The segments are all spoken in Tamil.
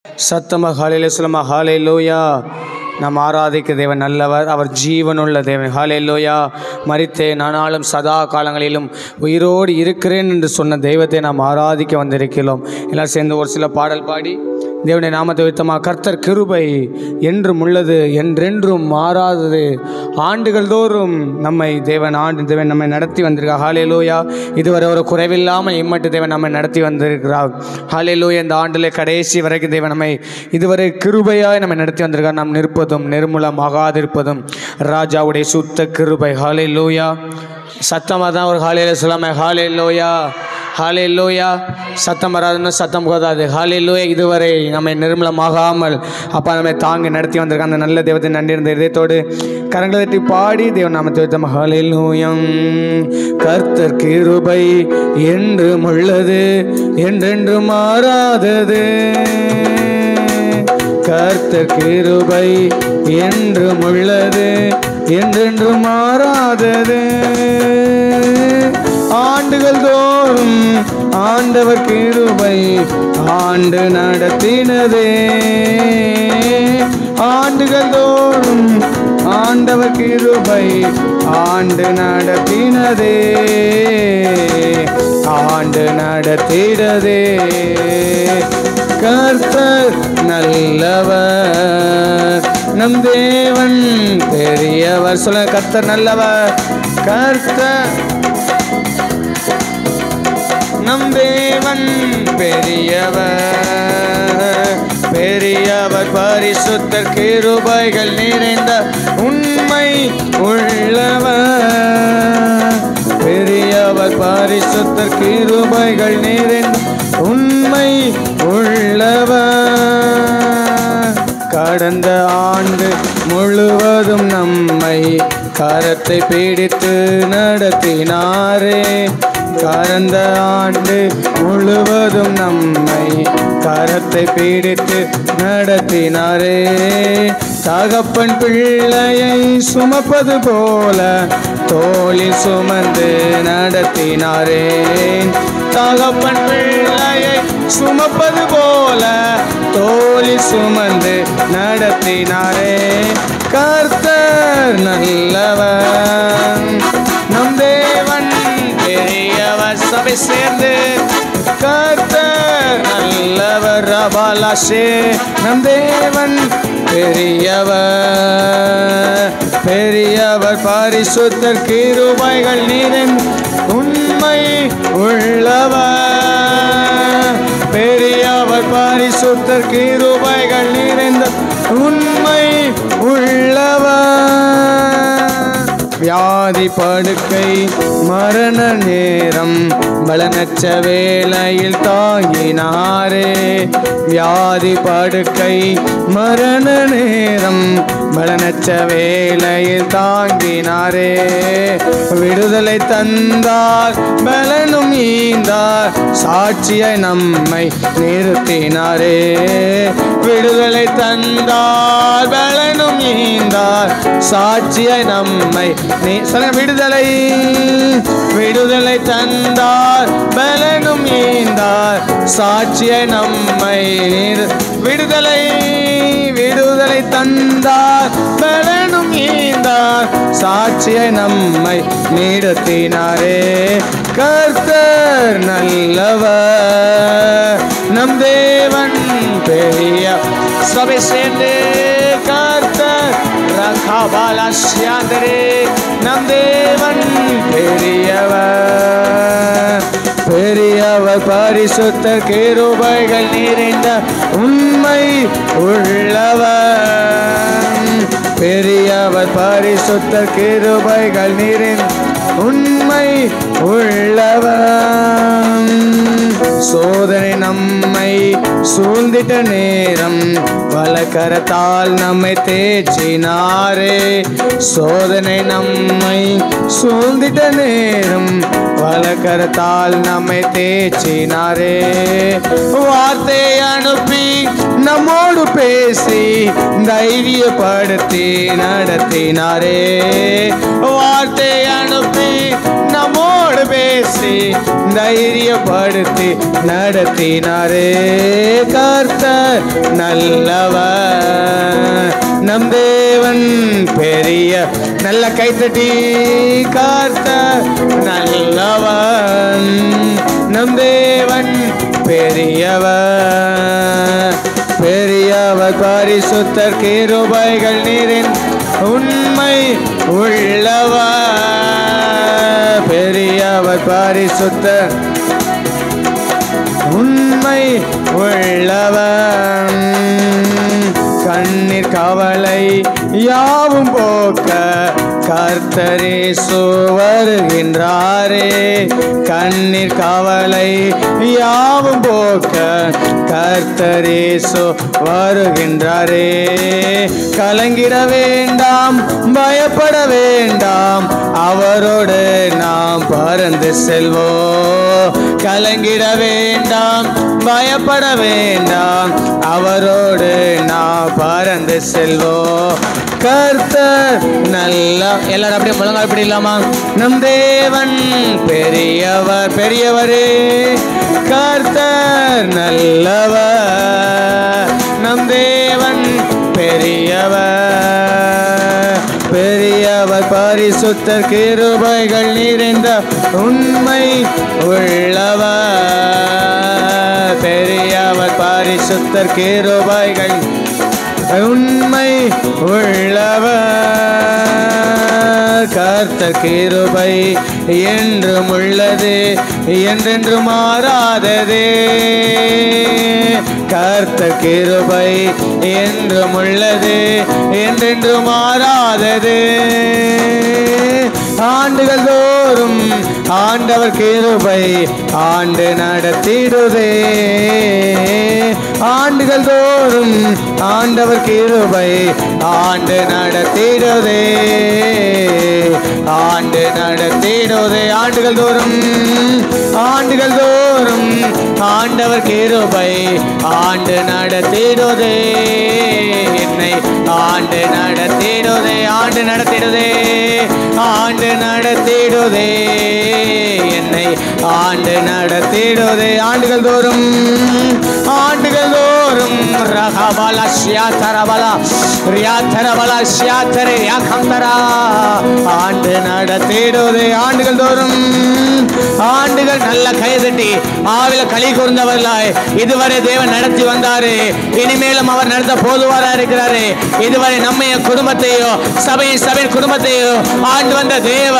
சத்தமாக ஹல்லேலூயா சொல்லுமா. ஹல்லேலூயா. நாம் ஆராதிக்க தேவன் நல்லவர், அவர் ஜீவனுள்ள தேவன். ஹல்லேலூயா. மரித்தேன் ஆனாலும் சதா காலங்களிலும் உயிரோடு இருக்கிறேன் என்று சொன்ன தெய்வத்தை நாம் ஆராதிக்க வந்திருக்கிறோம். எல்லாம் சேர்ந்து ஒரு சில பாடல் பாடி தேவனுடைய நாமத்தை உயர்த்தமா. கர்த்தர் கிருபை என்றும் உள்ளது, என்றென்றும் மாறாதது. ஆண்டுகள் தோறும் நம்மை தேவன் நம்மை நடத்தி வந்திருக்கார். ஹல்லேலூயா. இதுவரை ஒரு குறைவில்லாமல் இம்மட்டு தேவன் நம்மை நடத்தி வந்திருக்கிறார். ஹல்லேலூயா. இந்த ஆண்டிலே கடைசி வரைக்கும் தேவன் நம்மை இதுவரை கிருபையாய் நம்மை நடத்தி வந்திருக்கார். நாம் நிற்பதும் நிர்மூலமாகாதிருப்பதும் ராஜாவுடைய சுத்த கிருபை. ஹல்லேலூயா. சத்தமாக தான் ஒரு ஹல்லேலூயா சொல்லாம. ஹல்லேலூயா. ஹல்லேலூயா. சத்தம் வராதுன்னு சத்தம் போதாது. ஹல்லேலூயா. இதுவரை நம்மை நிர்மலமாகாமல் அப்பா நம்மை தாங்கி நடத்தி வந்திருக்க அந்த நல்ல தெய்வத்தை நன்றி இருந்த இதயத்தோடு கரங்களை தட்டி பாடி தேவன் நாமத்தை உயர்த்தமா. ஹல்லேலூயா. கர்த்தர் கிருபை என்றும் உள்ளது, என்றென்றும் மாறாதது. கர்த்தர் கிருபை என்றும் உள்ளது, என்றென்றும் மாறாதது. ஆண்டுகள் தோறும் ஆண்டவர் கிருபை ஆண்டு நடத்தினதே. ஆண்டுகள் தோறும் ஆண்டவர் கிருபை ஆண்டு நடத்தினதே. ஆண்டு நடத்தினதே. கர்த்தர் நல்லவர், நம் தேவன் பெரியவர். சொல்ல, கர்த்தர் நல்லவர். கர்த்தர் நம் தேவன் பெரியவர். பெரியவர் பரிசுத்தர், கிருபைகள் நிறைந்த உண்மை உள்ளவர். பெரியவர் பரிசுத்தர், கிருபைகள் நிறைந்த உண்மை உள்ளவர். கடந்த ஆண்டு முழுவதும் நம்மை கரத்தை பிடித்து நடத்தினாரே. கடந்த ஆண்டு முழுவதும் நம்மை கரத்தை பிடித்து நடத்தினாரே. தகப்பன் பிள்ளையை சுமப்பது போல தோளில் சுமந்து நடத்தினாரே. தகப்பன் பிள்ளையை சுமப்பது போல தோளில் சுமந்து நடத்தினாரே. கர்த்தர் நல்லவர், நம் தேவன் பெரியவர். சபை சேர்ந்து கர்த்தர் நல்லவர். ரபாலாஷே. நம் தேவன் பெரியவர். பெரியவர் பரிசுத்தர், கிருபைகள் நிறைந்த உண்மை உள்ளவர். பெரியவர் பரிசுத்தர், கிருபைகள் நிறைந்த உண்மை உள்ளவர். வியாதி படுக்கை மரண நேரம் பலனற்ற வேளையில் தாங்கினாரே. வியாதி படுக்கை மரண நேரம் பலனற்ற வேளையில் தாங்கினாரே. விடுதலை தந்தார், பலனும் ஈந்தார், சாட்சியை நம்மை நிறுத்தினாரே. விடுதலை தந்தார், பலனும் ஈந்தார், சாட்சியை நம்மை விடுதலை. விடுதலை தந்தார், பலனும் ஈந்தார், சாட்சியை நம்மை விடுதலை. விடுதலை தந்தார், பலனும் ஈந்தார், சாட்சியை நம்மை நிறுத்தினாரே. கர்த்தர் நல்லவர், நம் தேவன் பெரிய. சபை சேர்ந்து கர்த்தர் ரகாபாலாஷ்யாந்தரே. நம் தேவன் பெரியவர். பெரியவர் பரிசுத்தர், கிருபைகள் நிறைந்த உண்மை உள்ளவர். பெரியவர் பரிசுத்தர், கிருபைகள் நிறைந்த உண்மை உள்ளவர். சோதனை நம்மை சூழ்ந்திட்ட நேரம் வலக்கரத்தால் நம்மை தேற்றினாரே. சோதனை நம்மை சூழ்ந்திட்ட நேரம் வலக்கரத்தால் நம்மை தேற்றினாரே. வார்த்தை அனுப்பி நம்மோடு பேசி தைரியப்படுத்தி நடத்தினாரே. வார்த்தை அனுப்பி நம்மோடு பேசி பேசி தைரியப்படுத்தி நடத்தினாரே. கர்த்தர் நல்லவர், நம் தேவன் பெரிய. நல்ல கைத்தட்டி. கர்த்தர் நல்லவன், நம் தேவன் பெரியவர். பெரியவர் பரிசுத்தர் கிருபைகள் நிறைந்த உண்மை உள்ளவர். பெரியவர் பரிசுத்தர் உண்மை உள்ளவர். கண்ணீர் கவலை யாவும் போக்க கர்த்தரேசு வருகின்றாரே. கண்ணீர் கவலை யாவும் போக்க கர்த்தரேசு வருகின்றாரே. கலங்கிட வேண்டாம், பயப்பட வேண்டாம், அவரோடு நாம் பறந்து செல்வோம். கலங்கிட வேண்டாம், பயப்பட வேண்டாம், அவரோடு நாம் பறந்து செல்வோம். கர்த்தர் நல்ல. எல்லாரும் அப்படியே முழங்கால் பிடிக்கலாமா? நம் தேவன் பெரியவர், பெரியவரே. கர்த்தர் நல்லவர், நம் தேவன் பெரியவர். பெரியவர் பரிசுத்தர் கிருபைகள் நிறைந்த உண்மை உள்ளவர். பெரியவர் பரிசுத்தர் கிருபைகள் உண்மை உள்ளவர். கர்த்தர் கிருபை என்றும் உள்ளது, என்றென்று மாறாததே. கர்த்தர் கிருபை என்றும் உள்ளது, என்றென்று மாறாதது. ஆண்டுகள் தோறும் ஆண்டவர் கிருபை ஆண்டு நடத்திடுதே. ஆண்டுகள் தோறும் ஆண்டவர் கிருபை ஆண்டு நடத்திடுதே. ஆண்டு நடத்திடுதே. ஆண்டுகள் தோறும், ஆண்டுகள் தோறும் ஆண்டவர் கிருபை ஆண்டு நடத்திடுதே. என்னை ஆண்டு நடத்திடுதே, ஆண்டு நடத்திடுதே, ஆண்டு நடத்திடுதே. என்னை ஆண்டு நடத்திடுதே. ஆண்டுகள் தோறும், ஆண்டுகள் தோறும் ரகபல ஷ்யாதரபல ரியாதரபல ஷ்யாதரே யாகந்தரா. ஆண்டு நடத்திடுதே. ஆண்டுகள் தோறும், ஆண்டுகள். நல்ல கைதட்டி ஆவில களி கூர்ந்தவர்களாய் இதுவரை தேவன் நடத்தி வந்தாரு, இனிமேலும் அவர் நடத்த போதுவாரா இருக்கிறாரு. இதுவரை நம்ம குடும்பத்தையோ சபையின் குடும்பத்தையோ ஆண்டு வந்த தேவ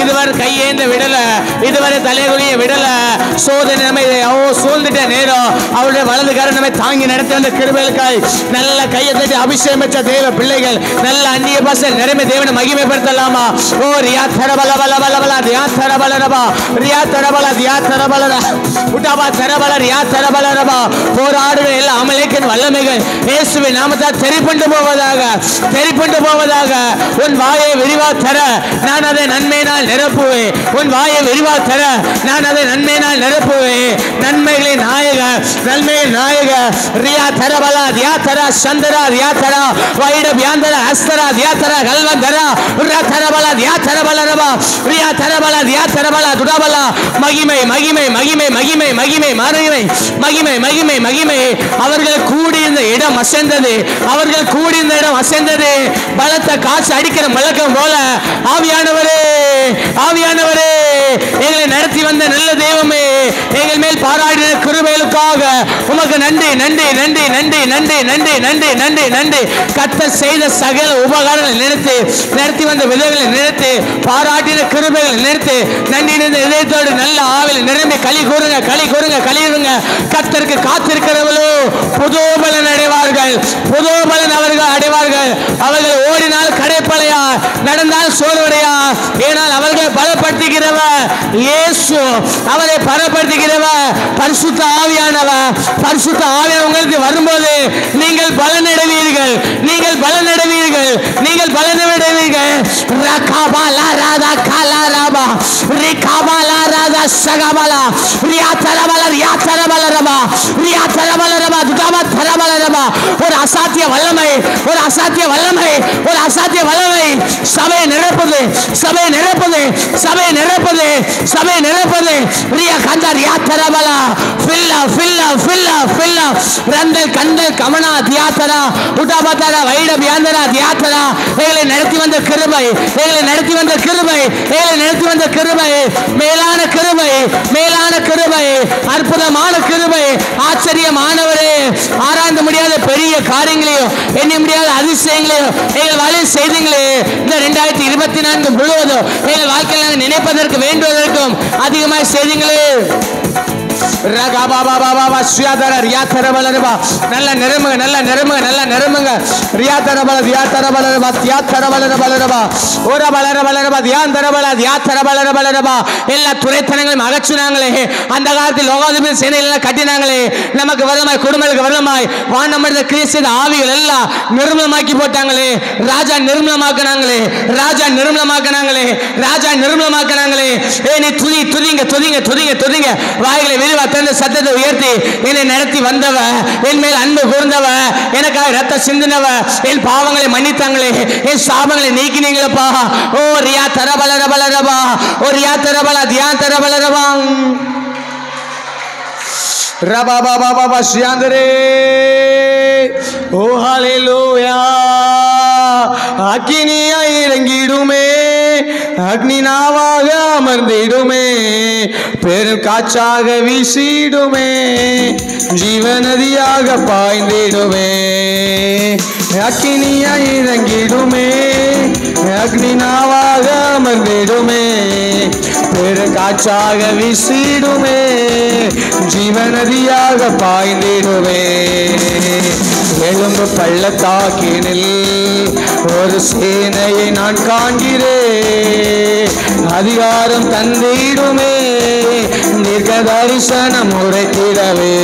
இதுவரை கையேந்த விடல, இதுவரை தலைகுனிய விடல. சோதனை நம்மை சூழ்ந்துட்ட நேரம் அவருடைய வலது கரம் நம்மை தாங்கி நடத்தி வந்த கிருபைகளுக்காய் நல்ல கையை தட்டி அபிஷேகம் பெற்ற தேவ பிள்ளைகள் நல்ல அந்நிய பாஷை நிரம்பி தேவனை மகிமைப்படுத்தலாமா? ஓ ரியா தரபல பல பல பல ரியா தரபல ரபா ரியா தரபல ரியா தரபல உட்டாபா தரபல ரியா தரபல ரபா. போராடுகிற எல்லா அமலேக்கின் வல்லமைகள் இயேசுவின் நாமத்தால் தெரிப்பண்டு போவதாக, தெரிப்பண்டு போவதாக. உன் வாயை விரிவா தர நான் அதை நன்மையினால் நிரப்புவேன். உன் வாயை விரிவா தர நான் அதை நன்மையினால் நிரப்புவேன். நன்மைகளின் நாயக, நன்மையின் நாயக. ரியா தரபல ரியா தர சந்தரா ரியா தர வைட வியாந்தர அஸ்தரா ரியா தர கல்வந்தர ரியா தரபல ரியா தரபல ரபா ரியா தரபல ரியா தரபல துடபல. மகிமை மகிமை மகிமை மகிமை மகிமை மகிமை மகிமை மகிமை மகிமை. அவர்கள் கூடியிருந்த இடம் அசைந்தது, அவர்கள் கூடியிருந்த இடம் அசைந்தது. பலத்த காசு அடிக்கிற முழக்கம் போல ஆவியானவரே, ஆவியானவரே எங்களை நடத்தி வந்த நல்ல தெய்வமே, எங்கள் மேல் பாராட்டின கிருபைகளுக்காக உமக்கு நன்றி நன்றி நன்றி நன்றி நன்றி நன்றி நன்றி நன்றி நன்றி. கர்த்தர் செய்த சகல உபகாரங்களை நினைத்து, நடத்தி வந்த விதங்களை நினைத்து, பாராட்டின கிருபைகளை நினைத்து நன்றி நிறைந்த இதயத்தோடு நல்ல ஆவில நிரம்பி களி கூறுங்க, களி கூறுங்க, களிருங்க. கர்த்தருக்கு காத்திருக்கிறவர்களோ புது பலன் அடைவார்கள், புது பலன் அவர்கள் அடைவார்கள். அவர்கள் ஓடினால் கடைப்பலையா, நடந்தால் சோர்வடையா. ஏனால் அவர்களை பலப்படுத்துகிறவர் இயேசு, அவரை பலப்படுத்துகிறவர் பரிசுத்த ஆவியானவர். பரிசுத்த ஆவியானவர் உங்களுக்கு வரும்போது நீங்கள் பலனடைவீர்கள், நீங்கள் பலனடைவீர்கள், நீங்கள் பலனடைவீர்கள். ரகபாலா ராதா காலா ராபா ரிகபாலா ராதா சகபாலா ரியா தரபல ரியா தரபல ரபா ரியா தரபல ரபா துதபா தரபல ரபா ஒரு அசாத்திய வல்லமை, ஒரு அசாத்திய வல்லமை, ஒரு அசாத்திய வல்லமை சபை நிரப்புது, சபை நிரப்புது, சபை நிரப்புது, சபை நிரப்புது. ரியா கந்தர் யாத்தரபலா ஃபில்லா ஃபில்லா ஃபில்லா ஃபில்லா ரந்தல் கந்தல் கமனா தியாத்தரா உடாபதரா வைட வியாந்தரா தியாத்தரா. எங்களை நடத்தி வந்த கிருபை, எங்களை நடத்தி வந்த கிருபை, எங்களை நடத்தி வந்த கிருபை, மேலான கிருபை, மேலான கிருபை, அற்புதமான கிருபை, ஆச்சரியமானவரே. ஆராய்ந்து முடியாத பெரிய காரியங்களையும் எண்ண முடியாத அதிசயங்களையும் எங்கள் வாழ்வில் செய்தீங்களே. இந்த 2024 முழுவதும் எங்கள் வாழ்க்கையில் நினைப்பதற்கு வேண்டுவதற்கும் அதிகமாக செய்தீங்களே. நல்ல நிரம்புங்க, நல்ல நிரம்புங்க, நல்ல நிரம்புங்க. எல்லா துறைத்தனங்களையும் அகற்றினாங்களே. அந்த காலத்தில் லோகாதிபதி சேனைகள் கட்டினாங்களே. நமக்கு வரமாய், குடும்பங்களுக்கு வரமாய் வானமர்ந்த கிறிஸ்து ஆவிகள் எல்லாம் நிர்மலமாக்கி போட்டாங்களே. ராஜா நிர்மலமாக்கினாங்களே, ராஜா நிர்மலமாக்கினாங்களே, ராஜா நிர்மலமாக்கினாங்களே. நீ துதி துதிங்க துதிங்க துதிங்க துதிங்க. வாய்களை விரிவா திறந்த சத்தத்தை உயர்த்தி என்னை நடத்தி வந்தவ, என் மேல் அன்பு கூர்ந்தவ, எனக்காக ரத்த சிந்தினவ, என் பாவங்களை மன்னித்தாங்களே, என் சாபங்களை நீக்கினீங்களப்பா. ஓ ரியா தரபல ரபல ரபா, ஓ ரியா தரபல தியா தரபல ரபா ரபா பாபா பாபா ஸ்ரீயாந்தரே. ஓ ஹல்லேலூயா. அக்கினியாய் இறங்கிடுமே, அக்னி நாவாக அமர்ந்திடுமே, பெரும் காற்றாக வீசிடுமே, ஜீவநதியாக பாய்ந்திடுமே. அக்கினியாய் இறங்கிடுமே, அக்னி நாவாக அமர்ந்திடுமே, பெரும் காற்றாக வீசிடுமே, ஜீவநதியாக பாய்ந்திடுமே. எலும்பு பள்ளத்தாக்கினில் ஒரு சேனையை நான் காண்கிறேன், அதிகாரம் தந்திடுமே, தீர்க்க தரிசனம் உரைத்திடவே.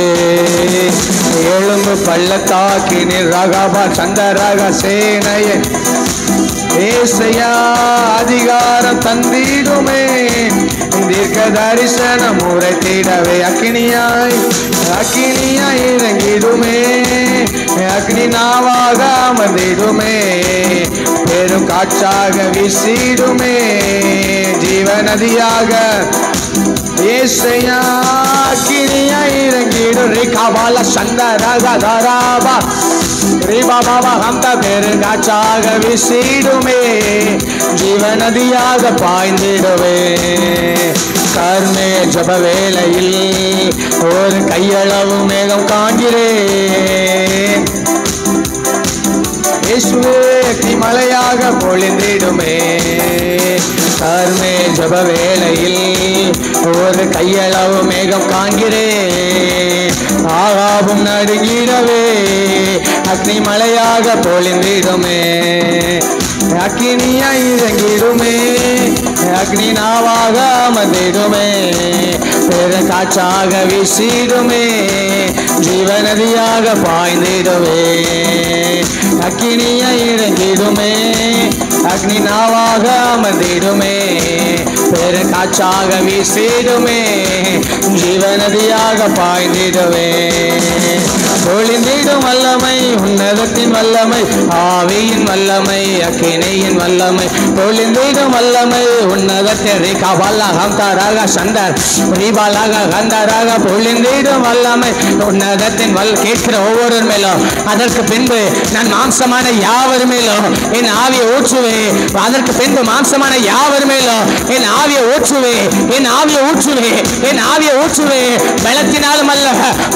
எலும்பு பள்ளத்தாக்கினில் ரகபா சந்தரக சேனையை ஏசையா அதிகாரம் தந்திடுமே, தீர்க்க தரிசனம் உரைத்திடவே. அக்கினியாய் அக்கினியாய் இறங்கிடுமே, அக்னி நாவாக அமர்ந்திடுமே, பெரும் காற்றாக வீசிடுமே, ஜீவநதியாக ஏசையா அக்கினியாய் இறங்கிடும். ரேகாபால சந்தரக தராபா ரேபா பாபா ஹம்த பெரும் காற்றாக வீசிடுமே, ஜீவநதியாக பாய்ந்திடுவே. கர்மே ஜப வேளையில் ஒரு கையளவு மேகம் காண்கிறேன், இயேசுவே அக்னி மலையாக பொழிந்திடுமே. கர்மே ஜப வேளையில் ஒரு கையளவு மேகம் காண்கிறேன், ஆகாவும் நடுங்கிடவே, அக்னி மலையாக பொழிந்திடுமே. அக்கினியாய் இறங்கிடுமே, அக்னி நாவாக அமர்ந்திடுமே, பெரும் காற்றாக வீசிடுமே, ஜீவநதியாக பாய்ந்திடுவே. அக்கினியாய் இறங்கிடுமே, அக்னி நாவாக அமர்ந்திடுமே, பெரும் காற்றாக வீசிடுமே, ஜீவநதியாக பாய்ந்திடுவே. பொழிந்திடும் வல்லமை, உன்னதத்தின் வல்லமை, ஆவியின் வல்லமை, அக்கினியின் வல்லமை. பொழிந்திடும் வல்லமை, உன்னதத்தின் ரேகாபாலகம் தராக சந்தர் ரீபாலாக கந்தராக பொழிந்திடும் வல்லமை, உன்னதத்தின் கேட்கிற ஒவ்வொரு மேலும். அதற்கு பின்பு நான் மாம்சமான யாவர் மேலும் என் ஆவியை ஊற்றுவே. அதற்கு பின்பு மாம்சமான யாவர் மேலும் என் ஆவியை ஊற்றுவே, என் ஆவியை ஊற்றுவே, என் ஆவியை ஊற்றுவே. பலத்தினாலும் அல்ல,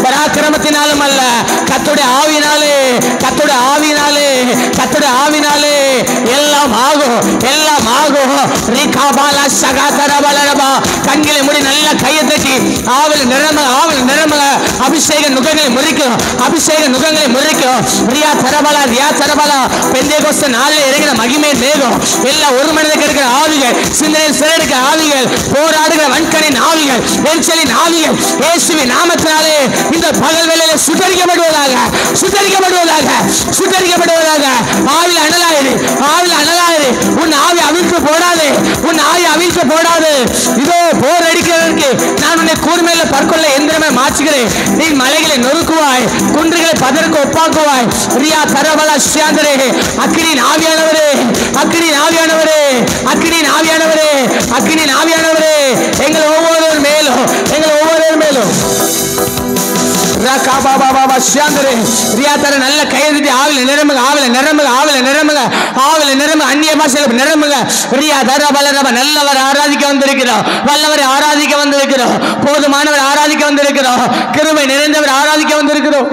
பராக்கிரமத்தினாலும் அல்ல, கர்த்தருடைய ஆவியினாலே, கர்த்தருடைய ஆவியினாலே, கர்த்தருடைய ஆவியினாலே எல்லாம் ஆகும், எல்லாம் ஆகும். ரீகாபால சகாதரபலரபா. கண்களை மூடி நல்ல கையை தட்டி ஆவல் நிரம்ப, ஆவல் நிரம்ப. அபிஷேக நுகங்களை முறிக்கும், அபிஷேக நுகங்களை முறிக்கும். ரியா தரபலா ரியா தரபலா. பெந்தேகோஸ்து நாளில் இறங்கின மகிமை மேகம் எல்லாம் ஒரு மனிதனுக்கு இருக்கிற ஆவிகள், சிந்தனையில் சிறடுக்கிற ஆவிகள், போராடுகிற வன்கனின் ஆவிகள், எரிச்சலின் ஆவிகள் இயேசுவின் நாமத்தினாலே இந்த பகல் வேளையில சுட்டரிக்கப்படுவதாக, சுட்டரிக்கப்படுவதாக, சுட்டரிக்கப்படுவதாக. ஆவில அனலாயிரு, ஆவில அனலாயிரு. உன் ஆவி அவிழ்த்து போடாது, உன் ஆவி அவிழ்த்து போடாது. இதோ போர் அடிக்கிறதற்கு நான் உன்னை கூர்மையில பற்கொள்ள எந்திரமே மாற்றுகிறேன். நீ மலைகளை நொறுக்குவாய், குன்றுகளை பதருக்கு ஒப்பாக்குவாய். ரியா தரபல சியாந்தரே, அக்கினியின் ஆவியானவரே, அக்கினியின் ஆவியானவரே, அக்கினியின் ஆவியானவரே, அக்கினியின் ஆவியானவரே, எங்கள் ஒவ்வொருவர் மேலும், எங்கள் ஒவ்வொருவர் மேலும் நல்ல கையெழுத்தி ஆவில நிரம்புங்க, ஆவில நிரம்புங்க, ஆவில நிரம்புங்க, ஆவில நிரம்புங்க, அந்நிய பாஷையில் நிரம்புங்க. ரியா தரபலரப நல்லவர் ஆராதிக்க வந்திருக்கிறோம், வல்லவரை ஆராதிக்க வந்திருக்கிறோம், போதுமானவர் ஆராதிக்க வந்திருக்கிறோம், கிருபை நிறைந்தவர் ஆராதிக்க வந்திருக்கிறோம்.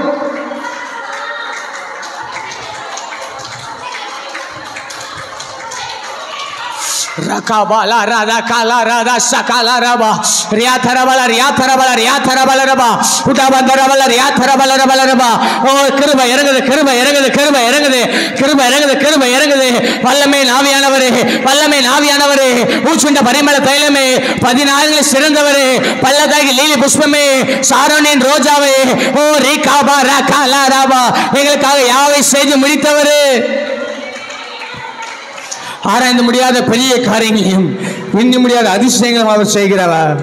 Rakabala rada kala rada sakala raba riyatarabala riyatarabala riyatarabala raba udabandarabala riyatarabala raba. Oh கிருபை இறங்குது, கிருபை இறங்குது, கிருபை இறங்குது, கிருபை இறங்குது, கிருபை இறங்குது. வல்லமை ஆவியானவரே, வல்லமை ஆவியானவரே, ஊச்சுண்ட பரிமள தைலமே, 14 சிறந்தவரே, பல்லதாகி லீலி புஷ்பமே, சாரோனின் ரோஜாவே, ஓ ரிகாபா ரகலா ரபா, எங்களுக்காக யாவை செய்து முடித்தவரே, ஆராய்ந்து முடியாத பெரிய காரியங்களையும் எண்ணி முடியாத அதிசயங்களும் அவர் செய்கிறவர்.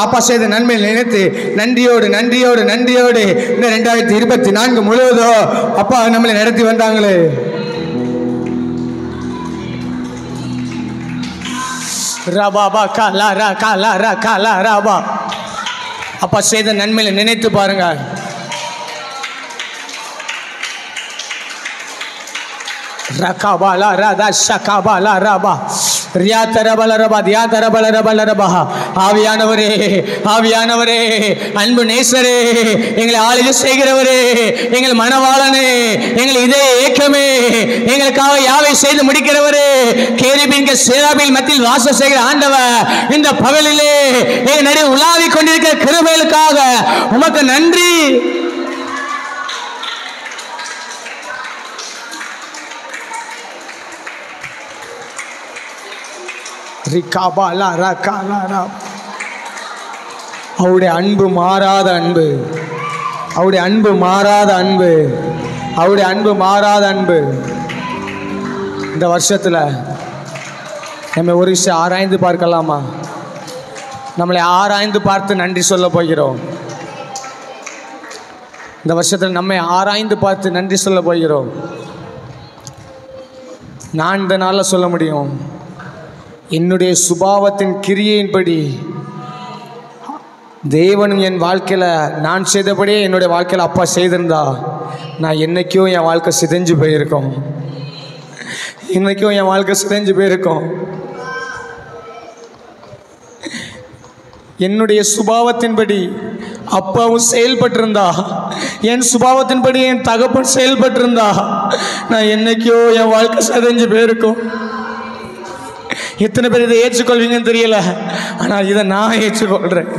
அப்பா செய்த நன்மை நினைத்து நன்றியோடு நன்றியோடு நன்றியோடு இந்த 2024 முழுவதும் அப்பா நம்மளை நடத்தி வந்தாங்களே. அப்பா செய்த நன்மையை நினைத்து பாருங்க. Rakabala rada shakabala raba riyatarabala raba diyatarabala rabala raba. ஆவியானவரே, ஆவியானவரே, அன்பு நேசரே, எங்களை ஆளுகை செய்கிறவரே, எங்கள் மனவாளனே, எங்கள் இதய ஏக்கமே, எங்களுக்காக யாவை செய்து முடிக்கிறவரே, கேருபீன்கள் சேராபீன் மத்தியில் வாசம் செய்கிற ஆண்டவர், இந்த பகலிலே எங்கள் நடுவில் உலாவிக் கொண்டிருக்கிற கிருபைகளுக்காக உமக்கு நன்றி. அவருடைய அன்பு மாறாத அன்பு, அவருடைய அன்பு மாறாத அன்பு, அவருடைய அன்பு மாறாத அன்பு. இந்த வருஷத்தில் நம்ம ஒரு விஷயம் ஆராய்ந்து பார்க்கலாமா? நம்மளை ஆராய்ந்து பார்த்து நன்றி சொல்ல போகிறோம். இந்த வருஷத்தில் நம்மை ஆராய்ந்து பார்த்து நன்றி சொல்ல போகிறோம். நான் இந்த நாளில் சொல்ல முடியும், என்னுடைய சுபாவத்தின் கிரியையின்படி தேவனும் என் வாழ்க்கையில் நான் செய்தபடியே என்னுடைய வாழ்க்கையில் அப்பா செய்திருந்தா நான் என்னைக்கோ என் வாழ்க்கை சிதைஞ்சு போயிருக்கோம், என்னைக்கோ என் வாழ்க்கை சிதைஞ்சு போயிருக்கோம். என்னுடைய சுபாவத்தின்படி அப்பாவும் செயல்பட்டிருந்தா, என் சுபாவத்தின்படி என் தகப்பன் செயல்பட்டிருந்தா நான் என்னைக்கோ என் வாழ்க்கை சிதைஞ்சு போயிருக்கோம். எத்தனை பேர் இதை ஏற்றுக்கொள்வீங்கன்னு தெரியல, ஆனால் இதை நான் ஏற்றுக்கொள்றேன்.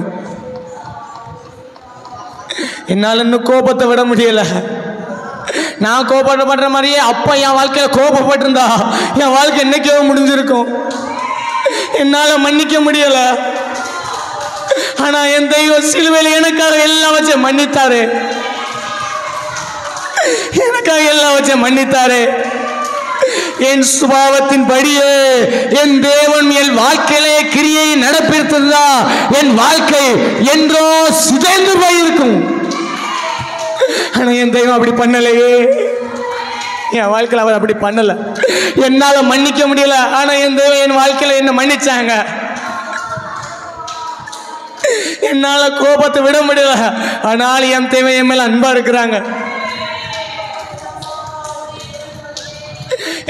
என்னால் இன்னும் கோபத்தை விட முடியல. நான் கோபப்படுற மாதிரியே அப்பா என் வாழ்க்கையில கோபப்பட்டிருந்தா என் வாழ்க்கை என்னைக்கோ முடிஞ்சிருக்கும். என்னால் மன்னிக்க முடியல, ஆனா என் தெய்வம் சிலுவையில் எனக்காக எல்லாம் வச்சு மன்னித்தாரு, எனக்காக எல்லாம் வச்சு மன்னித்தாரு. என் சுபாவத்தின் படியே என் தேவன் என் வாழ்க்கையிலே கிரியை நடப்பிருந்தா என் வாழ்க்கை என்றோ சிதைந்து போயிருக்கும். ஆனா என் தெய்வம் அப்படி பண்ணலையே, என் வாழ்க்கையில் அவர் அப்படி பண்ணல. என்னால மன்னிக்க முடியல, ஆனா என் தெய்வம் என் வாழ்க்கையில என்ன மன்னிச்சாங்க. என்னால கோபத்தை விட முடியல, ஆனால் என் தெய்வம் என் மேல அன்பா இருக்கிறாங்க.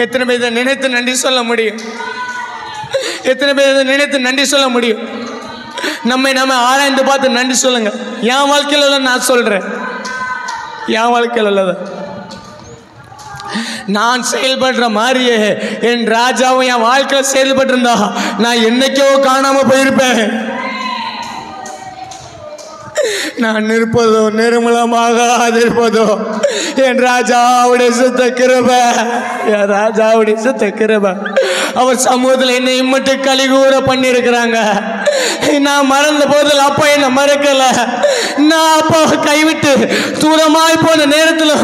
எத்தனை பேர் இதை நினைத்து நன்றி சொல்ல முடியும்? எத்தனை பேர் இதை நினைத்து நன்றி சொல்ல முடியும்? நம்ம ஆராய்ந்து பார்த்து நன்றி சொல்லுங்க. என் வாழ்க்கையில் உள்ள நான் சொல்றேன், என் வாழ்க்கையில் உள்ளத நான் செயல்படுற மாதிரியே என் ராஜாவும் என் வாழ்க்கையில் செயல்பட்டிருந்தா நான் என்னைக்கோ காணாம போயிருப்பேன். நான் இருப்பதோ நிர்மலமாக இருப்பதோ என் ராஜாவுடைய சுத்த கிருபை, என் ராஜாவுடைய சுத்த கிருபை. அவர் சமூகத்தில் என்னை இம்மட்டு கலிகூற பண்ணி இருக்கிறாங்க. நான் மறந்த போதில் அப்பா என்னை மறக்கல. நான் அப்பாவை கைவிட்டு தூரமாய் போன நேரத்தில்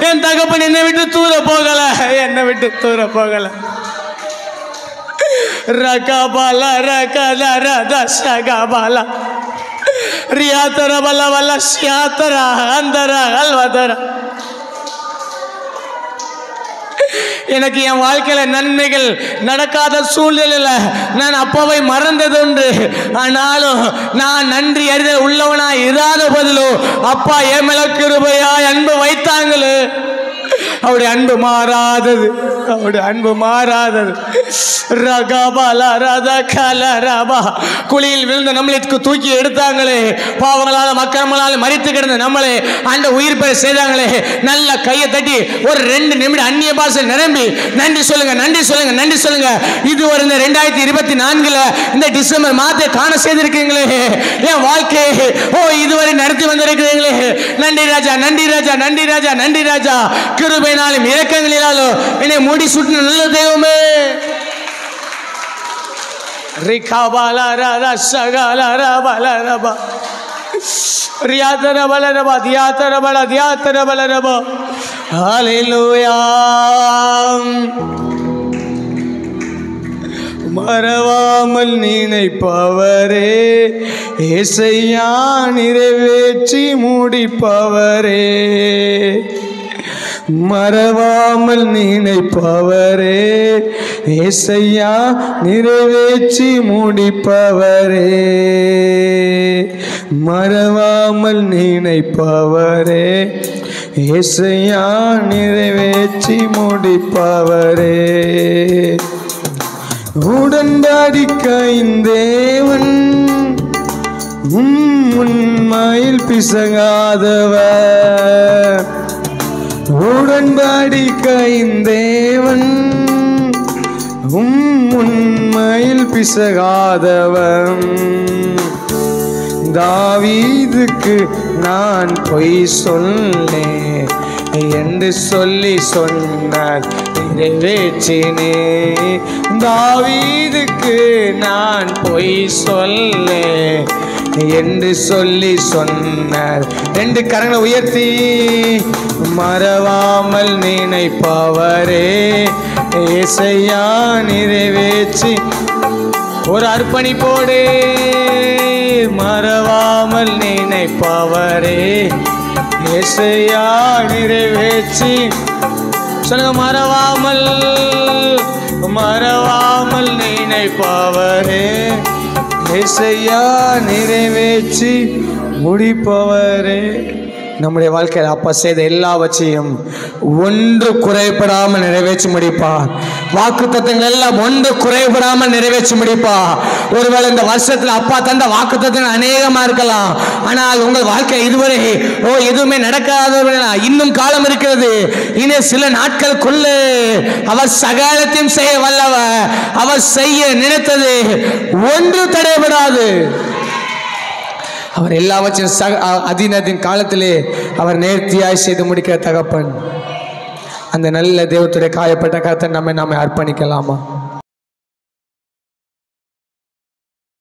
என் தகப்பன் என்னை விட்டு தூர போகல, என்னை விட்டு தூர போகல. ரகபல ரகதர தசகபல ரியாதர பல வல சியாதர அந்தர அல்வதர. எனக்கு என் வாழ்க்கையில நன்மைகள் நடக்காத சூழ்நிலையில் நான் அப்பாவை மறந்ததுண்டு. ஆனாலும் நான் நன்றி அறிதல் உள்ளவனாய் இராத பதிலும் அப்பா என் மேல கிருபையாய் அன்பு வைத்தாங்களே. அவருடைய அன்பு மாறாதது, அவருடைய அன்பு மாறாதது. ரகபல ரதகலரபா குழியில் விழுந்த நம்மளை தூக்கி எடுத்தாங்களே, பாவங்களால் மக்களால் மரித்து கிடந்த நம்மளே அந்த உயிர் பெற செய்தாங்களே. நல்ல கையை தட்டி ஒரு 2 நிமிடம் அந்நிய பாஷை நிரம்பி நன்றி சொல்லுங்க, நன்றி சொல்லுங்க, நன்றி சொல்லுங்க. இது ஒரு 2024 இந்த டிசம்பர் மாதத்தை காண செய்திருக்கீங்களே என் வாழ்க்கையை. இதுவரை நடத்தி வந்திருக்கிறீங்களே. நன்றி ராஜா, நன்றி ராஜா, நன்றி ராஜா, நன்றி ராஜா. கிருபையினாலும் இரக்கங்களினாலும் என்னை மூடி சுட்டின நல்ல தெய்வமே. ரிகாபால ரத சகல ரபல ரப ரியாதர பல ரப தியாதர பல தியாதர பல ரப. ஹல்லேலூயா. மறவாமல் நினைப்பவரே இயேசையா, நிறைவேற்றி முடிப்பவரே. மறவாமல் நினைப்பவரே இயேசையா, நிறைவேற்றி முடிப்பவரே. மறவாமல் நினைப்பவரே இயேசையா, நிறைவேற்றி முடிப்பவரே. உடன்படிக்கையின் தேவன் உண்மையில் பிசகாதவர். உடன்படிக்கையின் தேவன் உண்மையில் பிசகாதவன். தாவீதுக்கு நான் பொய் சொன்னேன் என்று சொல்லி சொன்னார், நிறைவேற்றினே. தாவீதுக்கு நான் பொய் சொல்லேன் என்று சொல்லி சொன்னார். 2 கரங்களை உயர்த்தி மறவாமல் நினைப்பவரே இயேசையா, நிறைவேற்றி ஒரு அர்ப்பணிப்போடு. மறவாமல் நினைப்பவரே இயேசையா, நிறைவேற்றி சொல்லுங்க. மறவாமல் மறவாமல் நினைப்பவரே இயேசையா, நிறைவேற்றி முடிப்பவரே. நம்முடைய வாழ்க்கையில் அப்பா செய்த எல்லாவற்றையும் ஒன்று குறைபடாமல் நிறைவேற்றி முடிப்பார். வாக்குத்தத்தங்கள் எல்லாம் ஒன்று குறைபடாமல் நிறைவேற்றி முடிப்பார். ஒருவேளை இந்த வருஷத்தில் அப்பா தந்த வாக்குத்தத்தங்கள் அநேகமா இருக்கலாம். ஆனால் உங்கள் வாழ்க்கை இதுவரை எதுவுமே நடக்காத இன்னும் காலம் இருக்கிறது. இன்னும் சில நாட்களுக்குள்ள அவர் சகலத்தையும் செய்ய வல்லவர். அவர் செய்ய நினைத்தது ஒன்று தடைபடாது. அவர் எல்லாவற்றையும் அதினத்தின் காலத்திலே அவர் நேர்த்தியாய் செய்து முடிக்கிற தகப்பன். அந்த நல்ல தெய்வத்துடைய காயப்பட்ட கருத்தை நம்மை அர்ப்பணிக்கலாமா?